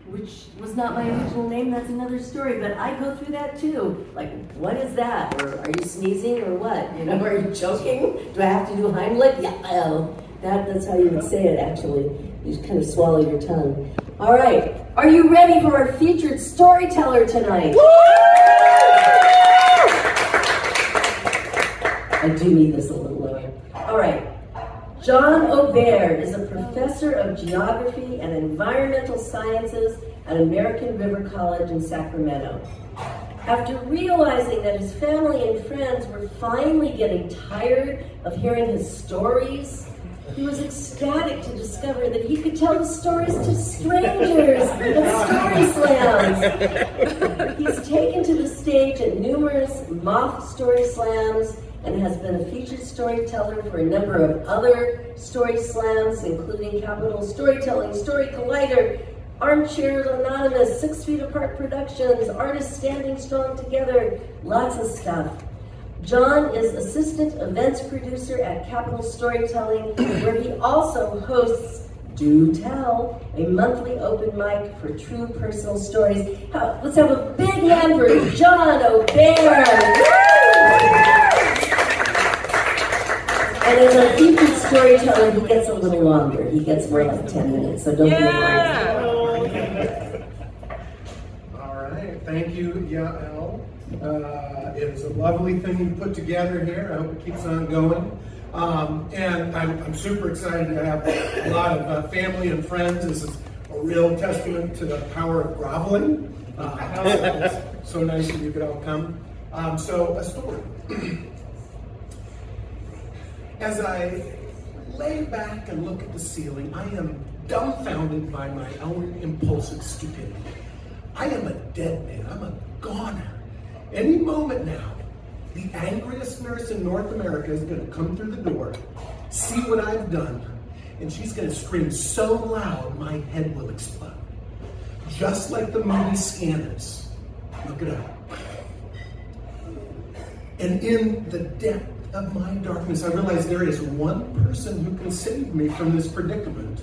which was not my original name, that's another story, but I go through that too. Like, what is that? Or are you sneezing or what? You know, are you choking? Do I have to do Heimlich? Yeah, that's how you would say it actually. You just kind of swallow your tongue. All right, are you ready for our featured storyteller tonight? I do need this a little lower. All right. John Aubert is a professor of geography and environmental sciences at American River College in Sacramento. After realizing that his family and friends were finally getting tired of hearing his stories, he was ecstatic to discover that he could tell the stories to strangers at story slams. He's taken to the stage at numerous mock story slams and has been a featured storyteller for a number of other story slams, including Capital Storytelling, Story Collider, Armchair Anonymous, 6 Feet Apart Productions, Artists Standing Strong Together, lots of stuff. John is assistant events producer at Capital Storytelling, where he also hosts Do Tell, a monthly open mic for true personal stories. Let's have a big hand for John Aubert. And as a featured storyteller, he gets a little longer. He gets more like 10 minutes, so don't be worried. All right, thank you, Yael. It was a lovely thing you put together here. I hope it keeps on going. And I'm super excited to have a lot of family and friends. This is a real testament to the power of groveling. It's so nice that you could all come. So a story. As I lay back and look at the ceiling, I am dumbfounded by my own impulsive stupidity. I am a dead man. I'm a goner. Any moment now, the angriest nurse in North America is going to come through the door, see what I've done, and she's going to scream so loud my head will explode. Just like the movie Scanners. Look it up. And in the depth of my darkness, I realize there is one person who can save me from this predicament.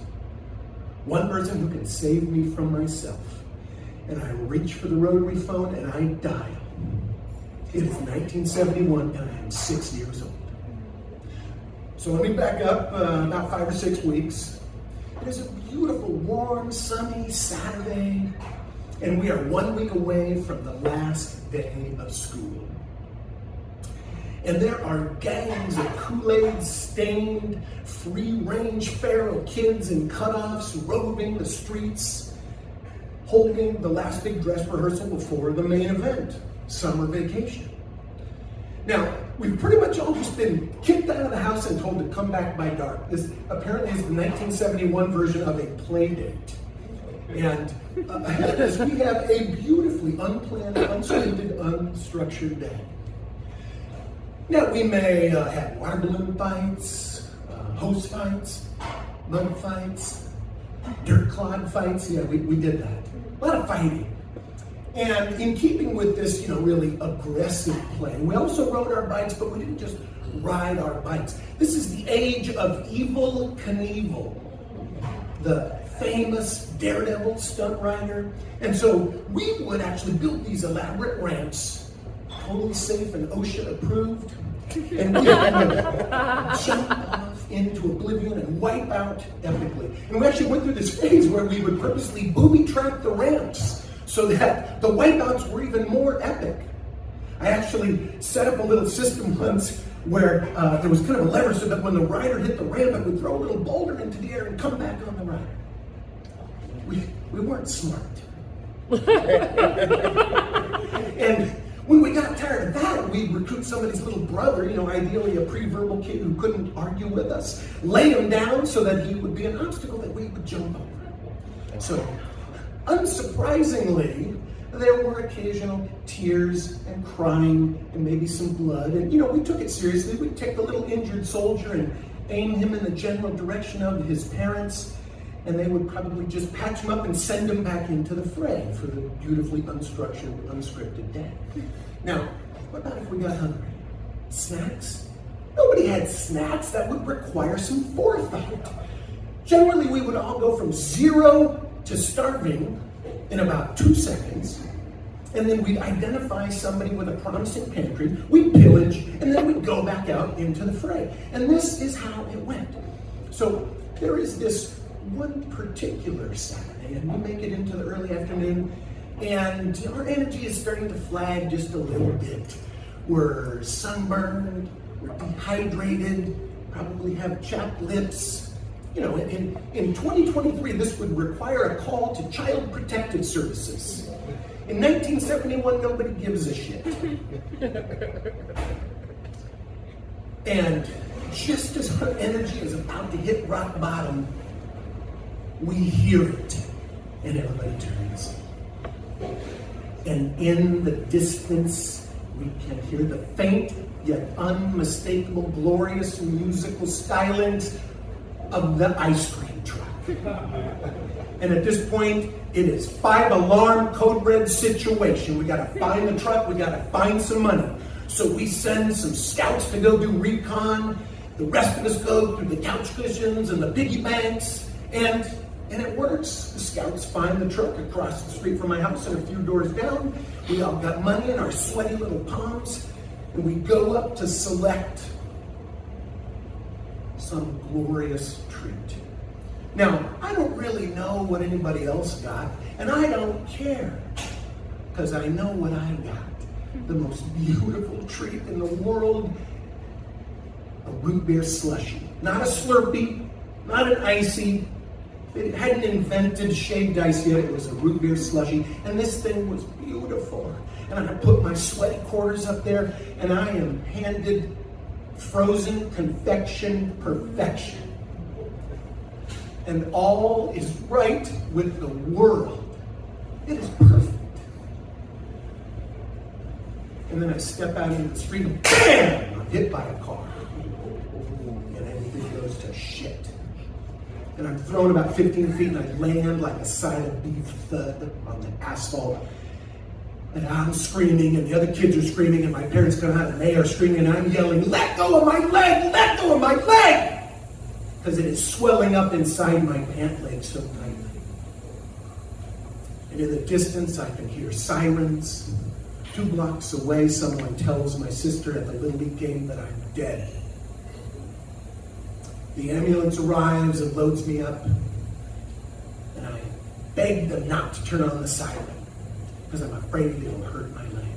One person who can save me from myself. And I reach for the rotary phone and I dial. It is 1971 and I am 6 years old. So let me back up about 5 or 6 weeks. It is a beautiful, warm, sunny Saturday, and we are 1 week away from the last day of school. And there are gangs of Kool-Aid stained, free-range feral kids in cutoffs roving the streets, holding the last big dress rehearsal before the main event, summer vacation. Now, we've pretty much all just been kicked out of the house and told to come back by dark. This apparently is the 1971 version of a play date. And ahead of us, we have a beautifully unplanned, unscripted, unstructured day. Now, we may have water balloon fights, hose fights, mud fights, dirt clod fights. Yeah, we did that. A lot of fighting. And in keeping with this, really aggressive play, we also rode our bikes, but we didn't just ride our bikes. This is the age of Evel Knievel, the famous daredevil stunt rider. And so we would actually build these elaborate ramps, totally safe and OSHA approved, and we would jump off into oblivion and wipe out epically. And we actually went through this phase where we would purposely booby trap the ramps so that the wipeouts were even more epic. I actually set up a little system once where there was kind of a lever so that when the rider hit the ramp, it would throw a little boulder into the air and come back on the rider. We weren't smart. And when we got tired of that, we'd recruit somebody's little brother, ideally a pre-verbal kid who couldn't argue with us, lay him down so that he would be an obstacle that we would jump over. So, unsurprisingly, there were occasional tears and crying and maybe some blood. And, we took it seriously. We'd take the little injured soldier and aim him in the general direction of his parents, and they would probably just patch him up and send him back into the fray for the beautifully unstructured, unscripted day. Now, what about if we got hungry? Snacks? Nobody had snacks. That would require some forethought. Generally, we would all go from 0 to starving in about 2 seconds, and then we'd identify somebody with a promising pantry, we'd pillage, and then we'd go back out into the fray. And this is how it went. So there is this one particular Saturday, and we make it into the early afternoon, and our energy is starting to flag just a little bit. We're sunburned, we're dehydrated, probably have chapped lips. You know, in 2023, this would require a call to Child Protective Services. In 1971, nobody gives a shit. And just as our energy is about to hit rock bottom, we hear it, and everybody turns. And in the distance, we can hear the faint yet unmistakable, glorious musical stylings of the ice cream truck. And at this point, it is 5-alarm code red situation. We gotta find the truck, we gotta find some money. So we send some scouts to go do recon. The rest of us go through the couch cushions and the piggy banks, and it works. The scouts find the truck across the street from my house and a few doors down. We all got money in our sweaty little palms, and we go up to select some glorious treat. Now, I don't really know what anybody else got, and I don't care, because I know what I got. The most beautiful treat in the world, a root beer slushie. Not a Slurpee, not an icy. It hadn't invented shaved ice yet. It was a root beer slushie, and this thing was beautiful. And I put my sweaty quarters up there, and I am handed frozen confection perfection. And all is right with the world. It is perfect. And then I step out into the street and BAM! I'm hit by a car. And everything goes to shit. And I'm thrown about 15 feet and I land like a side of beef thud on the asphalt. And I'm screaming and the other kids are screaming and my parents come out and they are screaming and I'm yelling, "Let go of my leg! Let go of my leg!" Because it is swelling up inside my pant leg so tightly. And in the distance I can hear sirens. 2 blocks away, someone tells my sister at the Little League game that I'm dead. The ambulance arrives and loads me up, and I beg them not to turn on the siren because I'm afraid it'll hurt my leg.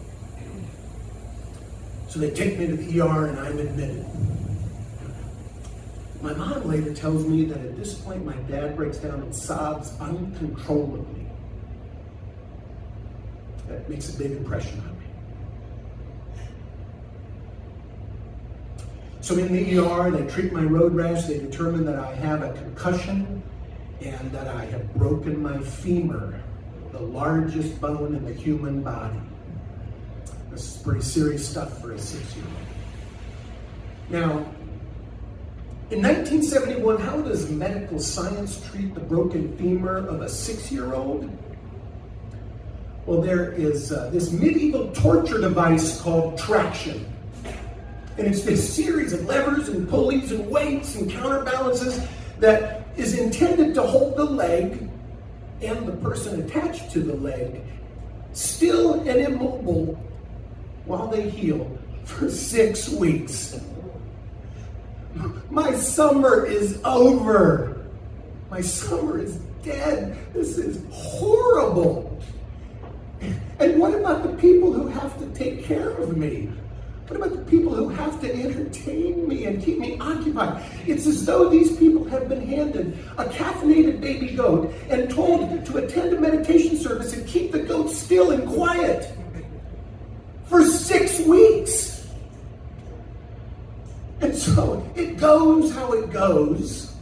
So they take me to the ER and I'm admitted. My mom later tells me that at this point my dad breaks down and sobs uncontrollably. That makes a big impression on me. So in the ER, they treat my road rash. They determine that I have a concussion and that I have broken my femur, the largest bone in the human body. This is pretty serious stuff for a 6-year-old. Now, in 1971, how does medical science treat the broken femur of a 6-year-old? Well, there is this medieval torture device called traction. And it's this series of levers and pulleys and weights and counterbalances that is intended to hold the leg and the person attached to the leg still and immobile while they heal for 6 weeks. My summer is over. My summer is dead. This is horrible. And what about the people who have to take care of me? What about the people who have to entertain me and keep me occupied? It's as though these people have been handed a caffeinated baby goat and told to attend a meditation service and keep the goat still and quiet for 6 weeks. And so it goes how it goes.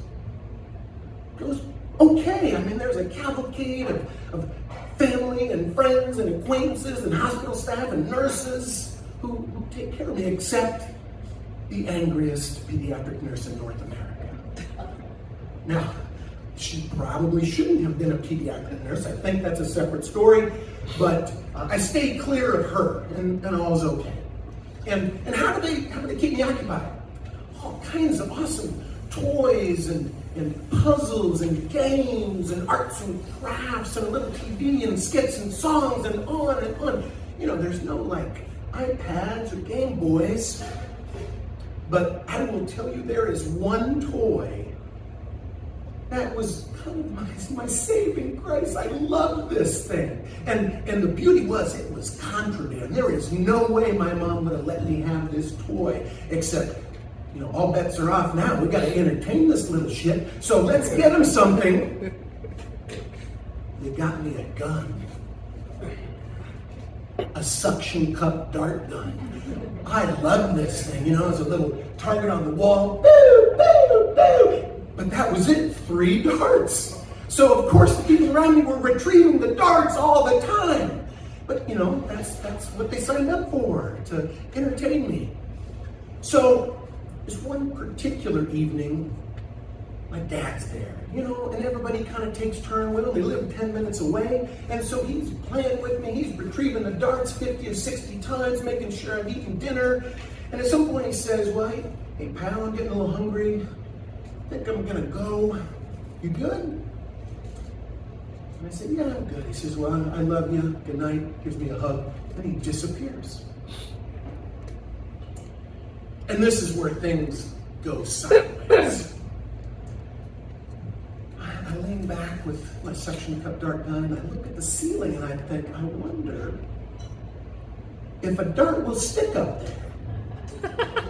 It goes okay. I mean, there's a cavalcade of family and friends and acquaintances and hospital staff and nurses who take care of me, except the angriest pediatric nurse in North America. Now, she probably shouldn't have been a pediatric nurse. I think that's a separate story, but I stayed clear of her, and all's okay. And how do they keep me occupied? All kinds of awesome toys and and puzzles and games and arts and crafts and a little TV and skits and songs and on and on. You know, there's no like iPads or Game Boys. But I will tell you, there is one toy that was kind of my saving grace. I love this thing. And the beauty was, it was contraband. There is no way my mom would have let me have this toy, except, you know, all bets are off now. We got to entertain this little shit. So let's get him something. They got me a gun. A suction cup dart gun. I love this thing. You know, it's a little target on the wall. Boo, boo, boo. But that was it, 3 darts. So of course the people around me were retrieving the darts all the time. But you know, that's what they signed up for, to entertain me. So there's one particular evening, my dad's there, you know, and everybody kind of takes turn with him. We live 10 minutes away, and so he's playing with me. He's retrieving the darts 50 or 60 times, making sure I'm eating dinner. And at some point he says, well, hey pal, I'm getting a little hungry. I think I'm gonna go. You good? And I said, yeah, I'm good. He says, well, I love you. Good night. Gives me a hug. And he disappears. And this is where things go sideways. I lean back with my suction cup dart gun and I look at the ceiling and I think, I wonder if a dart will stick up there.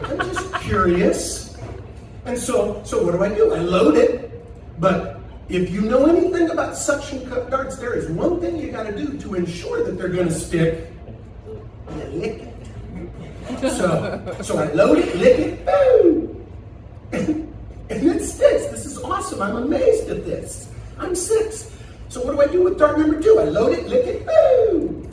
I'm just curious. And so what do? I load it. But if you know anything about suction cup darts, there is one thing you gotta do to ensure that they're gonna stick. You lick it. So I load it, lick it, boom! And it sticks. This is awesome. I'm amazed at this. I'm 6. So what do I do with dart number 2? I load it, lick it, boo!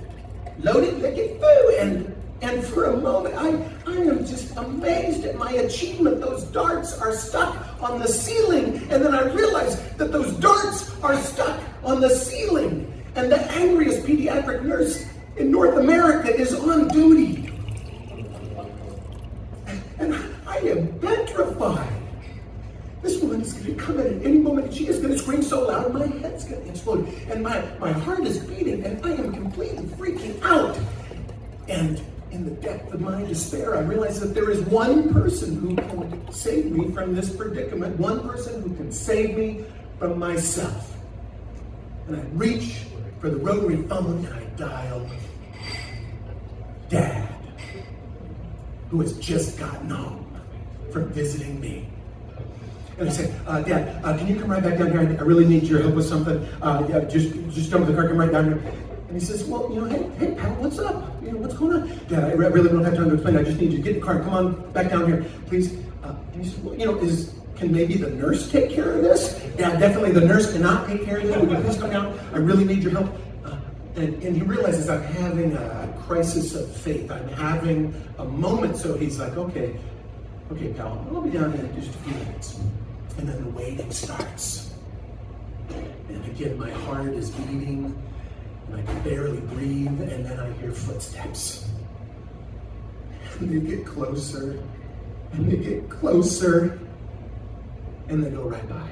Load it, lick it, boo! And for a moment, I am just amazed at my achievement. Those darts are stuck on the ceiling. And then I realize that those darts are stuck on the ceiling. And the angriest pediatric nurse in North America is on duty. And I am petrified. This woman is going to come in at any moment and she is going to scream so loud my head's going to explode. And my heart is beating and I am completely freaking out. And in the depth of my despair, I realize that there is one person who can save me from this predicament, one person who can save me from myself. And I reach for the rotary phone and I dial Dad, who has just gotten home from visiting me. And I said, Dad, can you come right back down here? I really need your help with something. Yeah, just jump in the car, come right down here. And he says, well, you know, hey, pal, what's up? You know, what's going on? Dad, I really don't have time to explain. I just need you to get in the car. Come on, back down here, please. And he says, well, you know, can maybe the nurse take care of this? Dad, definitely the nurse cannot take care of this. Would you please come down? I really need your help. And he realizes I'm having a crisis of faith. I'm having a moment. So he's like, okay, pal, I'll be down here in just a few minutes. And then the waiting starts. And again, my heart is beating. And I can barely breathe, and then I hear footsteps. And they get closer, and they get closer, and they go right by.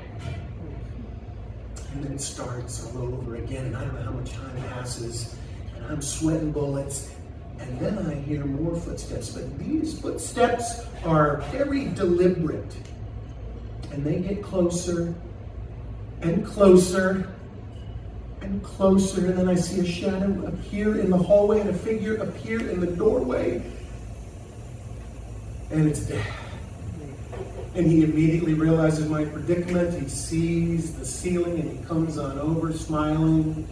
And then it starts all over again, and I don't know how much time passes, and I'm sweating bullets, and then I hear more footsteps, but these footsteps are very deliberate. And they get closer, and closer, and closer, and then I see a shadow appear in the hallway and a figure appear in the doorway. And it's Dad. And he immediately realizes my predicament. He sees the ceiling and he comes on over smiling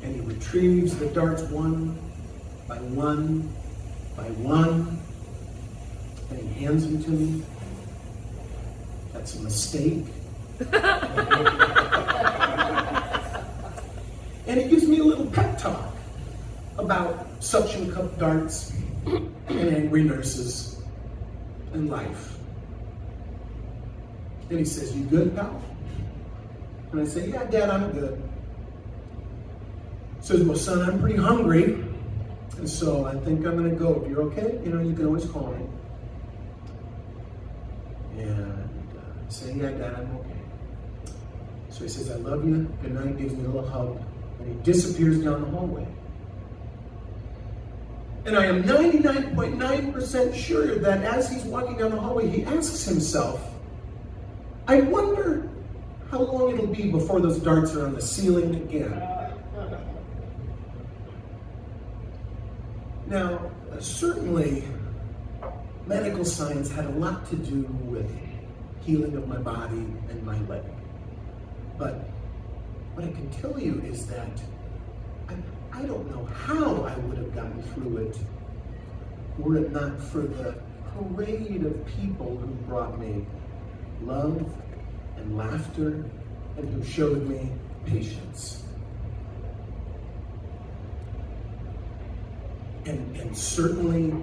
and he retrieves the darts one by one by one and he hands them to me. That's a mistake. And it gives me a little pep talk about suction cup darts and angry nurses and life. And he says, you good, pal? And I say, yeah, Dad, I'm good. He says, well, son, I'm pretty hungry. And so I think I'm going to go. If you're okay, you know, you can always call me. And I say, yeah, Dad, I'm okay. So he says, I love you, good night, gives me a little hug, and he disappears down the hallway. And I am 99.9% sure that as he's walking down the hallway, he asks himself, I wonder how long it'll be before those darts are on the ceiling again. Now, certainly, medical science had a lot to do with healing of my body and my leg. But what I can tell you is that I don't know how I would have gotten through it were it not for the parade of people who brought me love and laughter and who showed me patience. And certainly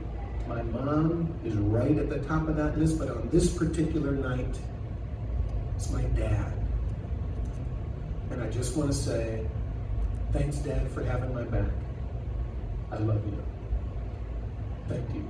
my mom is right at the top of that list, but on this particular night, it's my dad. And I just want to say, thanks, Dad, for having my back. I love you. Thank you.